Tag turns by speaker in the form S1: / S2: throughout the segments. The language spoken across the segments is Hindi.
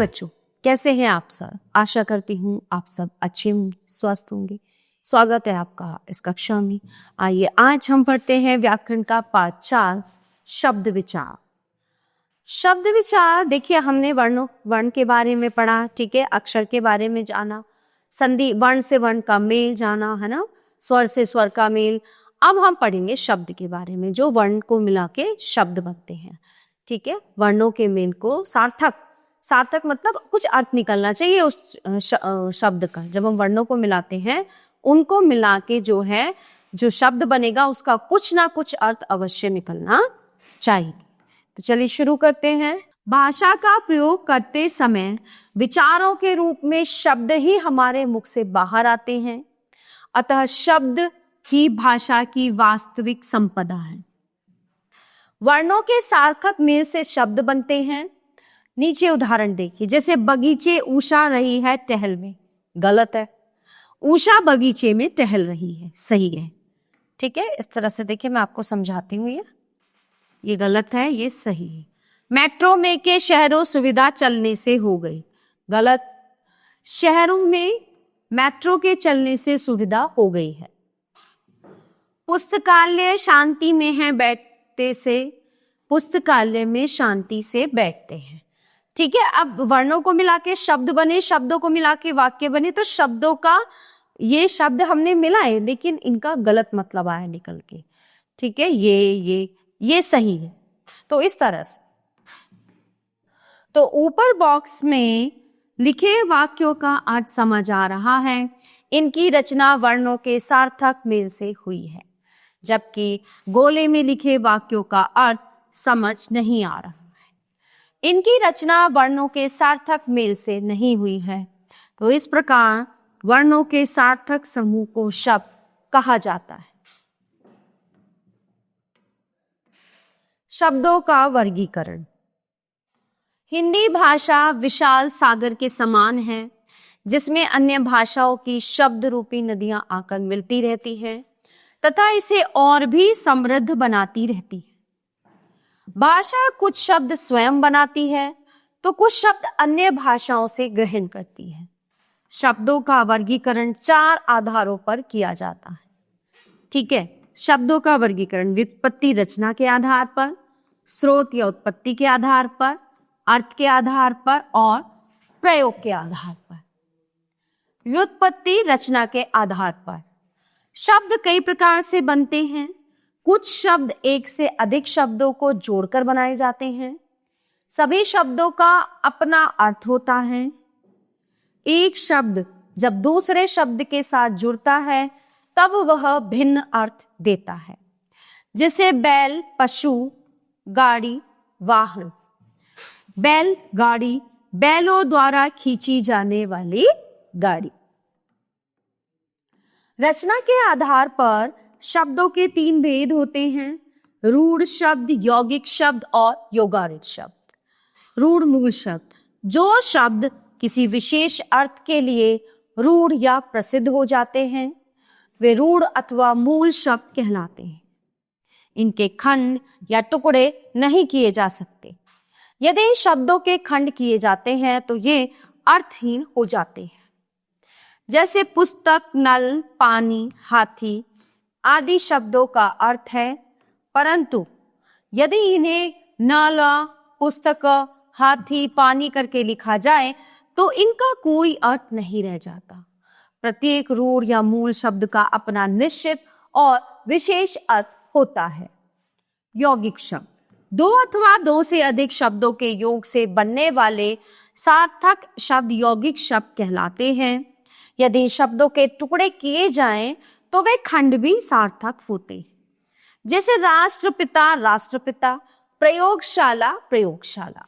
S1: बच्चों, कैसे हैं आप सब? आशा करती हूँ आप सब अच्छे होंगे, स्वस्थ होंगे। स्वागत है आपका इस कक्षा में। आइए आज हम पढ़ते हैं व्याकरण का पाठ 4 शब्द विचार। शब्द विचार देखिए, हमने वर्ण के बारे में पढ़ा, ठीक है, अक्षर के बारे में जाना, संधि वर्ण से वर्ण का मेल जाना, है ना, स्वर से स्वर का मेल। अब हम पढ़ेंगे शब्द के बारे में, जो वर्ण को मिला के शब्द बनते हैं, ठीक है। वर्णों के मेल को सार्थक मतलब कुछ अर्थ निकलना चाहिए उस शब्द का। जब हम वर्णों को मिलाते हैं, उनको मिला के जो शब्द बनेगा उसका कुछ ना कुछ अर्थ अवश्य निकलना चाहिए। तो चलिए शुरू करते हैं। भाषा का प्रयोग करते समय विचारों के रूप में शब्द ही हमारे मुख से बाहर आते हैं, अतः शब्द ही भाषा की वास्तविक संपदा है। वर्णों के सार्थक मेल से शब्द बनते हैं। नीचे उदाहरण देखिए, जैसे बगीचे उषा रही है टहल में, गलत है। उषा बगीचे में टहल रही है, सही है, ठीक है। इस तरह से देखिए, मैं आपको समझाती हूँ। ये गलत है, ये सही है। मेट्रो में के शहरों सुविधा चलने से हो गई, गलत। शहरों में मेट्रो के चलने से सुविधा हो गई है। पुस्तकालय शांति में है बैठते से, पुस्तकालय में शांति से बैठते हैं, ठीक है। अब वर्णों को मिला के शब्द बने, शब्दों को मिला के वाक्य बने। तो शब्दों का ये शब्द हमने मिलाए, लेकिन इनका गलत मतलब आया निकल के, ठीक है। ये सही है। तो इस तरह से, तो ऊपर बॉक्स में लिखे वाक्यों का अर्थ समझ आ रहा है। इनकी रचना वर्णों के सार्थक मेल से हुई है, जबकि गोले में लिखे वाक्यों का अर्थ समझ नहीं आ रहा है। इनकी रचना वर्णों के सार्थक मेल से नहीं हुई है। तो इस प्रकार वर्णों के सार्थक समूह को शब्द कहा जाता है। शब्दों का वर्गीकरण। हिंदी भाषा विशाल सागर के समान है, जिसमें अन्य भाषाओं की शब्द रूपी नदियां आकर मिलती रहती हैं तथा इसे और भी समृद्ध बनाती रहती है। भाषा कुछ शब्द स्वयं बनाती है तो कुछ शब्द अन्य भाषाओं से ग्रहण करती है। शब्दों का वर्गीकरण 4 आधारों पर किया जाता है, ठीक है। शब्दों का वर्गीकरण व्युत्पत्ति रचना के आधार पर, स्रोत या उत्पत्ति के आधार पर, अर्थ के आधार पर और प्रयोग के आधार पर। व्युत्पत्ति रचना के आधार पर शब्द कई प्रकार से बनते हैं। कुछ शब्द एक से अधिक शब्दों को जोड़कर बनाए जाते हैं। सभी शब्दों का अपना अर्थ होता है। एक शब्द जब दूसरे शब्द के साथ जुड़ता है तब वह भिन्न अर्थ देता है। जैसे बैल, पशु, गाड़ी, वाहन। बैल गाड़ी, बैलों द्वारा खींची जाने वाली गाड़ी। रचना के आधार पर शब्दों के 3 भेद होते हैं: रूढ़ शब्द, यौगिक शब्द और योगारूढ़ शब्द। रूढ़ मूल शब्द, जो शब्द किसी विशेष अर्थ के लिए रूढ़ या प्रसिद्ध हो जाते हैं, वे रूढ़ अथवा मूल शब्द कहलाते हैं। इनके खंड या टुकड़े नहीं किए जा सकते। यदि शब्दों के खंड किए जाते हैं तो ये अर्थहीन हो जाते हैं। जैसे पुस्तक, नल, पानी, हाथी आदि शब्दों का अर्थ है, परंतु यदि इन्हें नल, पुस्तक, हाथी, पानी करके लिखा जाए तो इनका कोई अर्थ नहीं रह जाता। प्रत्येक रूढ़ या मूल शब्द का अपना निश्चित और विशेष अर्थ होता है। यौगिक शब्द 2 अथवा 2 से अधिक शब्दों के योग से बनने वाले सार्थक शब्द यौगिक शब्द कहलाते हैं। यदि शब्दों के टुकड़े किए जाएं तो वे खंड भी सार्थक होते हैं। जैसे राष्ट्रपिता, राष्ट्रपिता, प्रयोगशाला, प्रयोगशाला।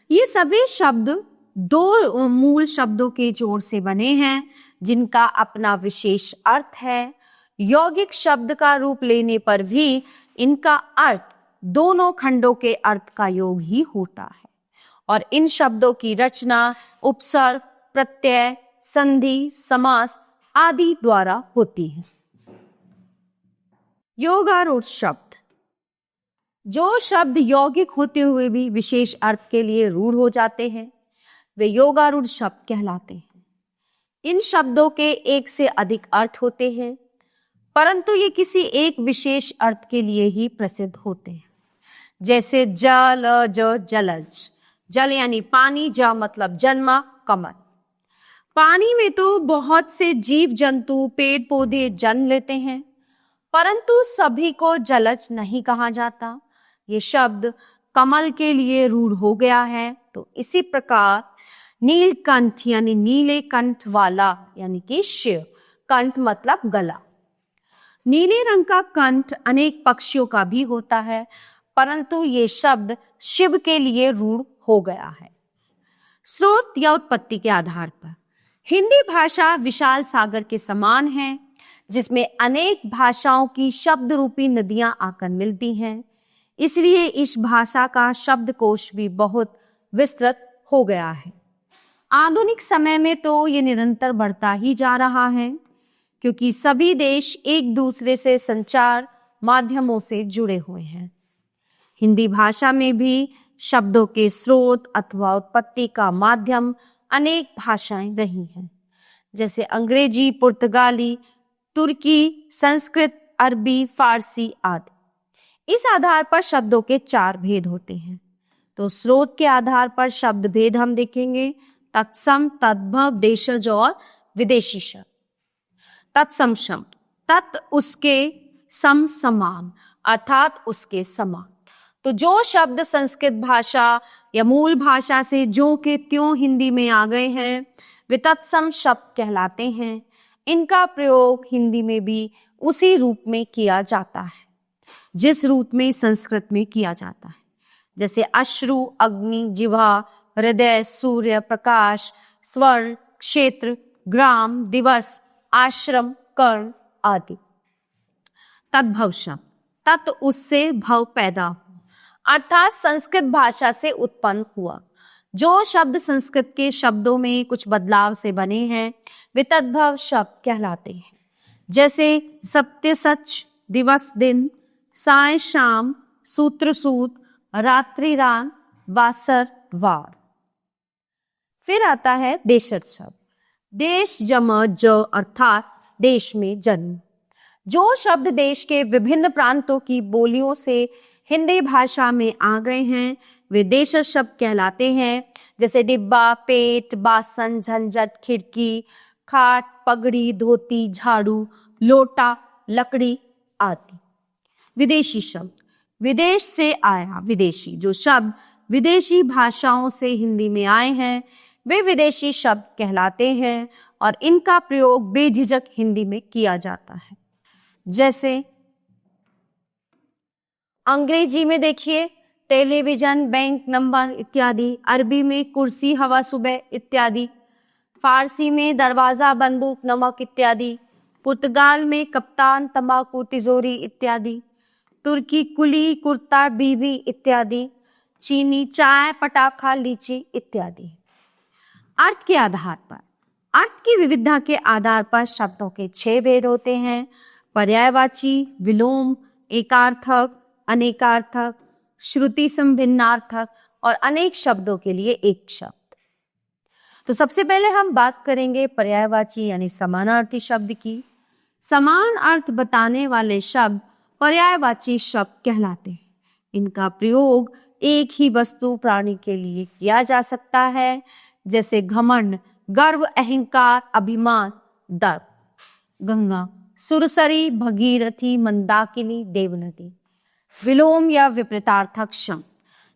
S1: ये सभी शब्द 2 मूल शब्दों के जोड़ से बने हैं, जिनका अपना विशेष अर्थ है। यौगिक शब्द का रूप लेने पर भी इनका अर्थ दोनों खंडों के अर्थ का योग ही होता है और इन शब्दों की रचना उपसर्ग, प्रत्यय, संधि, समास आदि द्वारा होती है। योगारूढ़ शब्द जो शब्द यौगिक होते हुए भी विशेष अर्थ के लिए रूढ़ हो जाते हैं वे योगारूढ़ शब्द कहलाते हैं। इन शब्दों के एक से अधिक अर्थ होते हैं, परंतु ये किसी एक विशेष अर्थ के लिए ही प्रसिद्ध होते हैं। जैसे जल, जलज, जल यानी पानी, ज मतलब जन्मा, कमल। पानी में तो बहुत से जीव जंतु, पेड़ पौधे जन्म लेते हैं, परंतु सभी को जलज नहीं कहा जाता। ये शब्द कमल के लिए रूढ़ हो गया है। तो इसी प्रकार नीलकंठ यानी नीले कंठ वाला यानी कि शिव, कंठ मतलब गला। नीले रंग का कंठ अनेक पक्षियों का भी होता है, परंतु ये शब्द शिव के लिए रूढ़ हो गया है। स्रोत या उत्पत्ति के आधार पर हिंदी भाषा विशाल सागर के समान है, जिसमें अनेक भाषाओं की शब्द रूपी नदियां आकर मिलती हैं। इसलिए इस भाषा का शब्दकोश भी बहुत विस्तृत हो गया है। आधुनिक समय में तो ये निरंतर बढ़ता ही जा रहा है, क्योंकि सभी देश एक दूसरे से संचार माध्यमों से जुड़े हुए हैं। हिंदी भाषा में भी शब्दों के स्रोत अथवा उत्पत्ति का माध्यम अनेक भाषाएं रही हैं, जैसे अंग्रेजी, पुर्तगाली, तुर्की, संस्कृत, अरबी, फारसी आदि। इस आधार पर शब्दों के 4 भेद होते हैं। तो स्रोत के आधार पर शब्द भेद हम देखेंगे, तत्सम, तद्भव, देशज और विदेशी शब्द। तत्सम शब्द, तत् उसके, सम समान, अर्थात उसके समान। तो जो शब्द संस्कृत भाषा या मूल भाषा से ज्यों के त्यों हिंदी में आ गए हैं वे तत्सम शब्द कहलाते हैं। इनका प्रयोग हिंदी में भी उसी रूप में किया जाता है जिस रूप में संस्कृत में किया जाता है, जैसे अश्रु, अग्नि, जिह्वा, हृदय, सूर्य, प्रकाश, स्वर्ण, क्षेत्र, ग्राम, दिवस, आश्रम, कर्ण आदि। तद्भव शब्द, तत् उससे भव पैदा हुआ, अर्थात संस्कृत भाषा से उत्पन्न हुआ। जो शब्द संस्कृत के शब्दों में कुछ बदलाव से बने हैं वे तद्भव शब्द कहलाते हैं, जैसे सत्य सच, दिवस दिन, साय शाम, सूत्र सूत, रात्रि रात, वासर वार। फिर आता है देशज शब्द, देश जम ज अर्थात देश में जन्म। जो शब्द देश के विभिन्न प्रांतों की बोलियों से हिंदी भाषा में आ गए हैं वे देशज शब्द कहलाते हैं, जैसे डिब्बा, पेट, बासन, झंझट, खिड़की, खाट, पगड़ी, धोती, झाड़ू, लोटा, लकड़ी आदि। विदेशी शब्द, विदेश से आया, विदेशी। जो शब्द विदेशी भाषाओं से हिंदी में आए हैं वे विदेशी शब्द कहलाते हैं और इनका प्रयोग बेझिझक हिंदी में किया जाता है। जैसे अंग्रेजी में देखिए टेलीविजन, बैंक नंबर इत्यादि। अरबी में कुर्सी, हवा सुबह इत्यादि। फारसी में दरवाजा, बंदूक, नमक इत्यादि। पुर्तगाल में कप्तान, तंबाकू, तिजोरी इत्यादि। तुर्की कुली, कुर्ता, बीबी इत्यादि। चीनी चाय, पटाखा, लीची इत्यादि। अर्थ के आधार पर, अर्थ की विविधता के आधार पर शब्दों के 6 भेद होते हैं, पर्यायवाची, विलोम, एकार्थक, अनेकार्थक, श्रुति संभिन्नार्थक और अनेक शब्दों के लिए एक शब्द। तो सबसे पहले हम बात करेंगे पर्यायवाची यानी समानार्थी शब्द की। समान अर्थ बताने वाले शब्द पर्यायवाची शब्द कहलाते हैं। इनका प्रयोग एक ही वस्तु, प्राणी के लिए किया जा सकता है, जैसे घमंड, गर्व, अहंकार, अभिमान, दर्प। गंगा, सुरसरी, भगीरथी, मंदाकिनी, देवनदी। विलोम या विपरीतार्थक शब्द,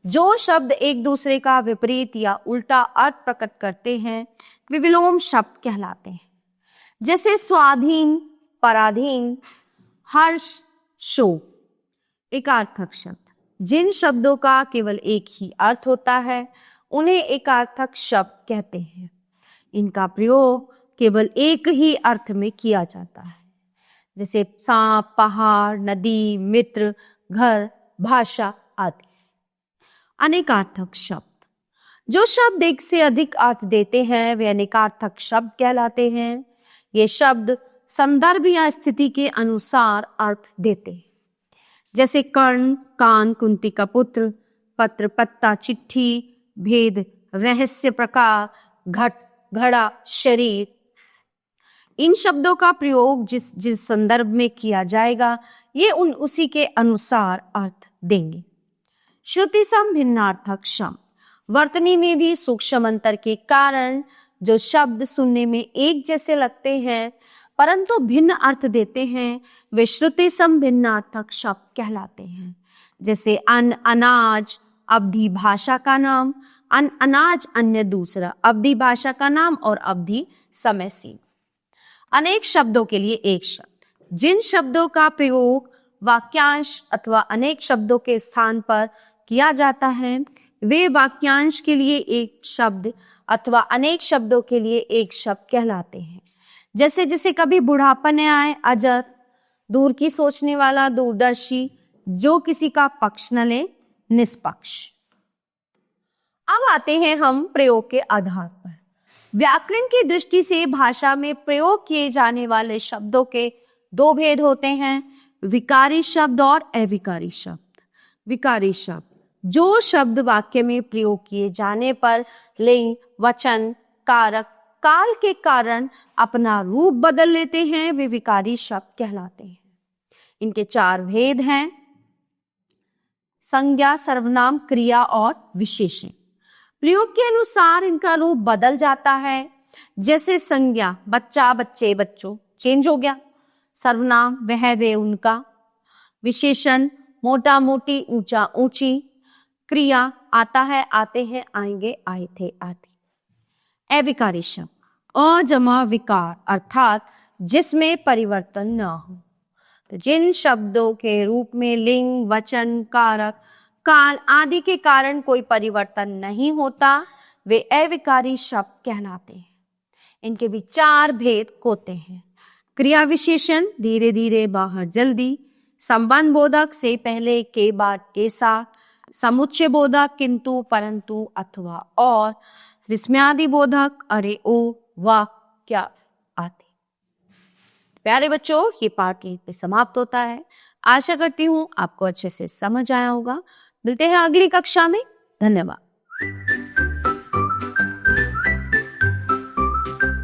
S1: जो शब्द एक दूसरे का विपरीत या उल्टा अर्थ प्रकट करते हैं वे विलोम शब्द कहलाते हैं, जैसे स्वाधीन, पराधीन, हर्ष, शोक। एकार्थक शब्द, जिन शब्दों का केवल एक ही अर्थ होता है उन्हें एकार्थक शब्द कहते हैं। इनका प्रयोग केवल एक ही अर्थ में किया जाता है, जैसे सांप, पहाड़, नदी, मित्र, घर, भाषा आदि। अनेकार्थक शब्द, जो शब्द एक से अधिक अर्थ देते हैं वे अनेकार्थक शब्द कहलाते हैं। ये शब्द संदर्भ या स्थिति के अनुसार अर्थ देते हैं। जैसे कर्ण, कान, कुंती का पुत्र, पत्र, पत्ता, चिट्ठी, भेद, रहस्य, प्रकार, घट, घड़ा, शरीर। इन शब्दों का प्रयोग जिस जिस संदर्भ में किया जाएगा ये उसी के अनुसार अर्थ देंगे। श्रुति सम भिन्नार्थक शब्द, वर्तनी में भी सूक्ष्म अंतर के कारण जो शब्द सुनने में एक जैसे लगते हैं परंतु भिन्न अर्थ देते हैं वे श्रुति सम भिन्नार्थक शब्द कहलाते हैं। जैसे अन्न, अनाज, अवधि भाषा का नाम, अन्न, अनाज, अन्य, दूसरा, अवधि भाषा का नाम और अवधि समय सीमा। अनेक शब्दों के लिए एक शब्द, जिन शब्दों का प्रयोग वाक्यांश अथवा अनेक शब्दों के स्थान पर किया जाता है वे वाक्यांश के लिए एक शब्द अथवा अनेक शब्दों के लिए एक शब्द कहलाते हैं। जैसे जैसे कभी बुढ़ापा न आए, अजर, दूर की सोचने वाला, दूरदर्शी, जो किसी का पक्ष न ले, निष्पक्ष। अब आते हैं हम प्रयोग के आधार पर। व्याकरण की दृष्टि से भाषा में प्रयोग किए जाने वाले शब्दों के दो भेद होते हैं, विकारी शब्द और अविकारी शब्द। विकारी शब्द जो शब्द वाक्य में प्रयोग किए जाने पर लिंग, वचन, कारक, काल के कारण अपना रूप बदल लेते हैं वे विकारी शब्द कहलाते हैं। इनके चार भेद हैं, संज्ञा, सर्वनाम, क्रिया और विशेषण। प्रयोग के अनुसार इनका रूप बदल जाता है। जैसे संज्ञा, बच्चा, बच्चे, बच्चों, चेंज हो गया। सर्वनाम, वह, वे, उनका। विशेषण, मोटा, मोटी, ऊंचा, ऊंची। क्रिया, आता है, आते हैं, आएंगे, आए थे, आती। अविकारी शब्द, अजमा विकार अर्थात जिसमें परिवर्तन न हो। तो जिन शब्दों के रूप में लिंग, वचन, कारक, काल आदि के कारण कोई परिवर्तन नहीं होता वे अविकारी शब्द कहलाते हैं। इनके भी चार भेद होते हैं। क्रिया विशेषण, धीरे धीरे, बाहर, जल्दी। संबंध बोधक, से पहले, के बाद, के साथ। समुच्चय बोधक, किंतु, परंतु, अथवा, और। विस्मयादि बोधक, अरे, ओ, वाह, क्या, आदि। प्यारे बच्चों, ये पाठ यहीं पे समाप्त होता है। आशा करती हूँ आपको अच्छे से समझ आया होगा। मिलते हैं अगली कक्षा में। धन्यवाद।